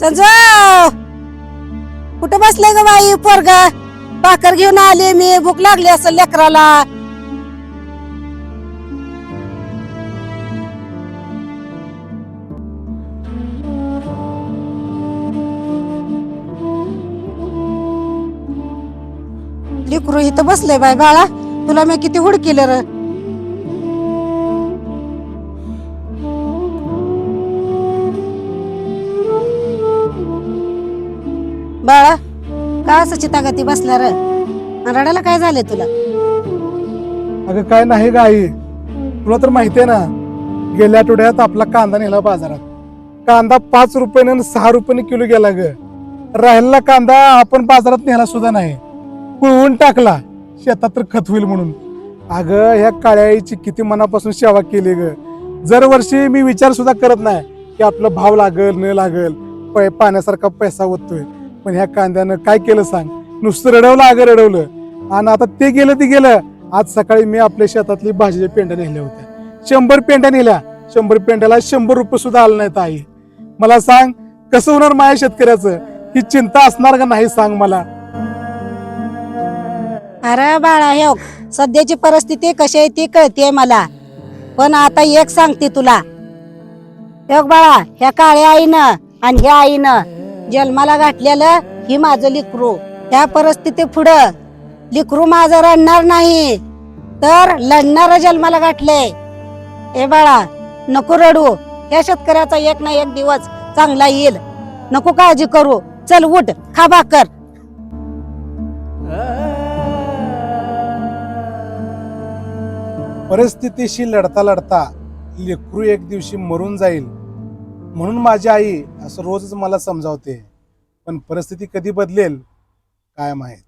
संजू कुठं बसले ग बाई पोरग भाकर घेऊन आले मी भूक लागली असेल लेकराला लेकरू इथं बसले बाई बाळा तुला मी किती हुडकिलं र बाळा का असं चितागती बसला र रडायला काय झाले तुला अगं काय नाही ग आई, तुला तर माहितीये ना गेल्या आठवड्यात आपला कांदा नेला बाजारात. कांदा 5 रुपयाने आणि 6 रुपयाने किलो गेला ग. राहिलेला कांदा आपण बाजारात नेला सुद्धा नाही, कुळवून टाकला शेतात तर खत होईल म्हणून. अगं ह्या काळ्या आईची किती मनापासून सेवा केली ग. दरवर्षी मी विचार सुद्धा करत नाही की आपलं भाव लागल न लागल, पाण्यासारखा पैसा ओततोय. पण ह्या कांद्यानं काय केलं सांग, नुसतं रडवलं अगं रडवलं. आणि आता ते गेलं. आज सकाळी मी आपल्या शेतातली भाजीच्या पेंड्या नेल्या होत्या, 100 पेंड्या नेल्या. 100 पेंड्याला 100 रुपये सुद्धा आले नाहीत. आई मला सांग कसं होणार माझ्या शेतकऱ्याचं, ही चिंता असणार का नाही सांग मला. अरे बाळा हे सध्याची परिस्थिती कशी आहे ती कळते मला, पण आता एक सांगते तुला. हे बाळा ह्या काळ्या आईनं आणि ह्या आईनं जन्माला घातलेलं ही माझं लिकरू. ह्या परिस्थिती पुढं लिकरू माझं रडणार नाही तर लढणार जन्माला घातले. ए बाळा नको रडू, ह्या शेतकऱ्याचा एक ना एक दिवस चांगला येईल. नको काळजी करू, चल उठ खा भाकर. परिस्थितीशी लढता लढता लेकरू एक दिवशी मरून जाईल म्हणून माझी आई असं रोजच मला समजावते. पण परिस्थिती कधी बदलेल काय माहित.